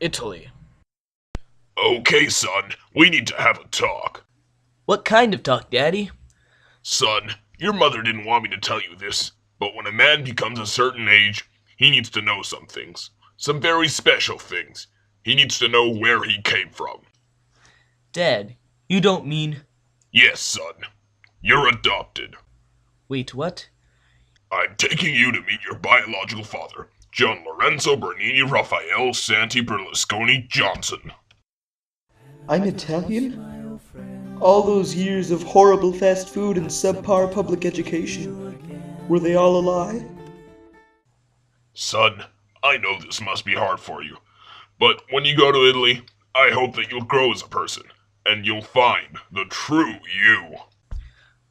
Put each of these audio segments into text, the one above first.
Italy. Okay, son, we need to have a talk. What kind of talk, Daddy? Son, your mother didn't want me to tell you this, but when a man becomes a certain age, he needs to know some things. Some very special things. He needs to know where he came from. Dad, you don't mean... Yes, son. You're adopted. Wait, what? I'm taking you to meet your biological father, John Lorenzo Bernini Raphael Santi Berlusconi Johnson. I'm Italian? All those years of horrible fast food and subpar public education, were they all a lie? Son, I know this must be hard for you, but when you go to Italy, I hope that you'll grow as a person, and you'll find the true you.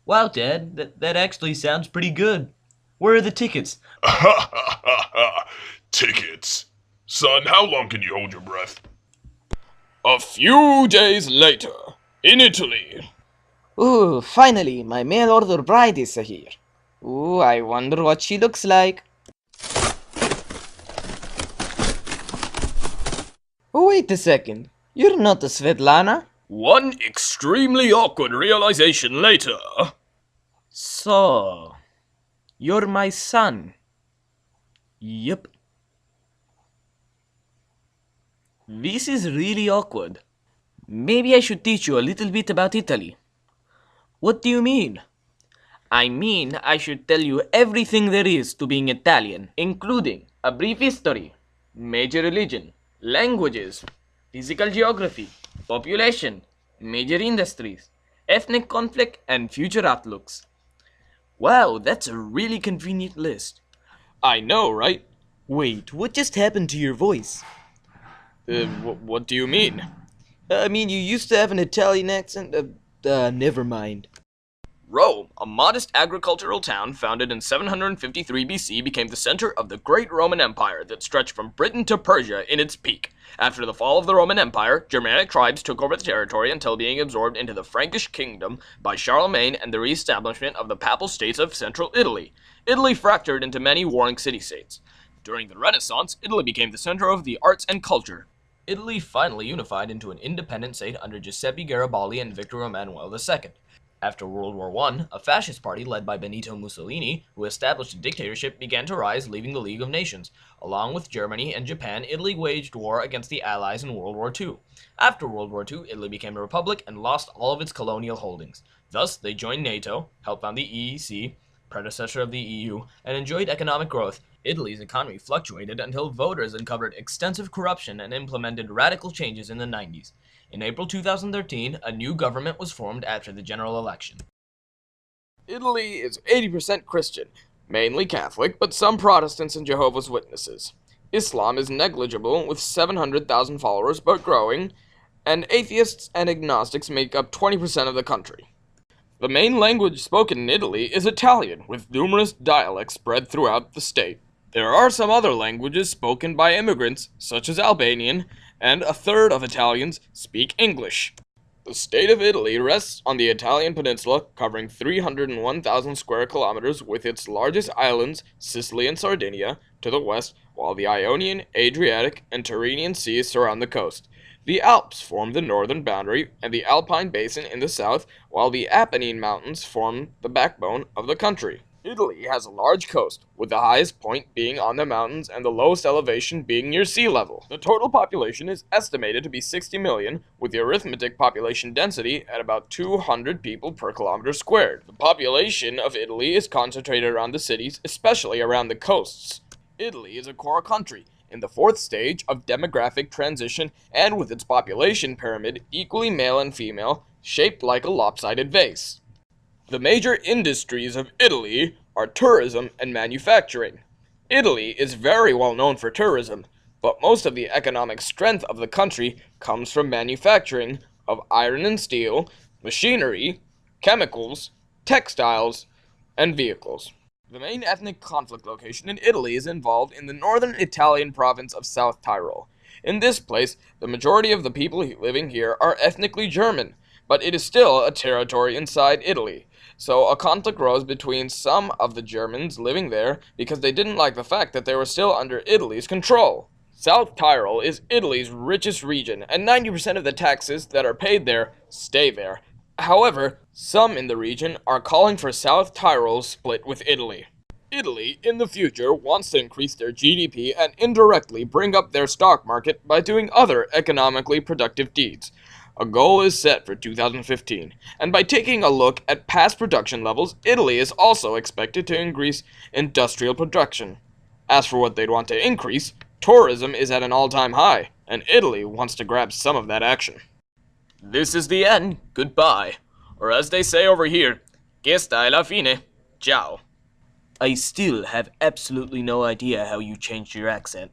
Wow, Dad, that actually sounds pretty good. Where are the tickets? Ha ha ha ha! Tickets. Son, how long can you hold your breath? A few days later, in Italy. Ooh, finally, my mail-order bride is here. Ooh, I wonder what she looks like. Oh, wait a second. You're not a Svetlana? One extremely awkward realization later. So, you're my son. Yep. This is really awkward. Maybe I should teach you a little bit about Italy. What do you mean? I mean, I should tell you everything there is to being Italian, including a brief history, major religion, languages, physical geography, population, major industries, ethnic conflict, and future outlooks. Wow, that's a really convenient list. I know, right? Wait, what just happened to your voice? What do you mean? I mean, you used to have an Italian accent. Never mind. Rome, a modest agricultural town founded in 753 BC, became the center of the great Roman Empire that stretched from Britain to Persia in its peak. After the fall of the Roman Empire, Germanic tribes took over the territory until being absorbed into the Frankish kingdom by Charlemagne and the re-establishment of the Papal States of Central Italy. Italy fractured into many warring city-states. During the Renaissance, Italy became the center of the arts and culture. Italy finally unified into an independent state under Giuseppe Garibaldi and Victor Emmanuel II. After World War I, a fascist party led by Benito Mussolini, who established a dictatorship, began to rise, leaving the League of Nations. Along with Germany and Japan, Italy waged war against the Allies in World War II. After World War II, Italy became a republic and lost all of its colonial holdings. Thus, they joined NATO, helped found the EEC, predecessor of the EU, and enjoyed economic growth. Italy's economy fluctuated until voters uncovered extensive corruption and implemented radical changes in the 90s. In April 2013, a new government was formed after the general election. Italy is 80% Christian, mainly Catholic, but some Protestants and Jehovah's Witnesses. Islam is negligible, with 700,000 followers, but growing, and atheists and agnostics make up 20% of the country. The main language spoken in Italy is Italian, with numerous dialects spread throughout the state. There are some other languages spoken by immigrants, such as Albanian, and a third of Italians speak English. The state of Italy rests on the Italian peninsula, covering 301,000 square kilometers, with its largest islands, Sicily and Sardinia, to the west, while the Ionian, Adriatic, and Tyrrhenian seas surround the coast. The Alps form the northern boundary, and the Alpine Basin in the south, while the Apennine Mountains form the backbone of the country. Italy has a large coast, with the highest point being on the mountains and the lowest elevation being near sea level. The total population is estimated to be 60 million, with the arithmetic population density at about 200 people per kilometer squared. The population of Italy is concentrated around the cities, especially around the coasts. Italy is a core country, in the fourth stage of demographic transition, and with its population pyramid equally male and female, shaped like a lopsided vase. The major industries of Italy are tourism and manufacturing. Italy is very well known for tourism, but most of the economic strength of the country comes from manufacturing of iron and steel, machinery, chemicals, textiles, and vehicles. The main ethnic conflict location in Italy is involved in the northern Italian province of South Tyrol. In this place, the majority of the people living here are ethnically German, but it is still a territory inside Italy. So a conflict arose between some of the Germans living there because they didn't like the fact that they were still under Italy's control. South Tyrol is Italy's richest region, and 90% of the taxes that are paid there stay there. However, some in the region are calling for South Tyrol's split with Italy. Italy, in the future, wants to increase their GDP and indirectly bring up their stock market by doing other economically productive deeds. A goal is set for 2015, and by taking a look at past production levels, Italy is also expected to increase industrial production. As for what they'd want to increase, tourism is at an all-time high, and Italy wants to grab some of that action. This is the end. Goodbye. Or as they say over here, questa è la fine. Ciao. I still have absolutely no idea how you changed your accent.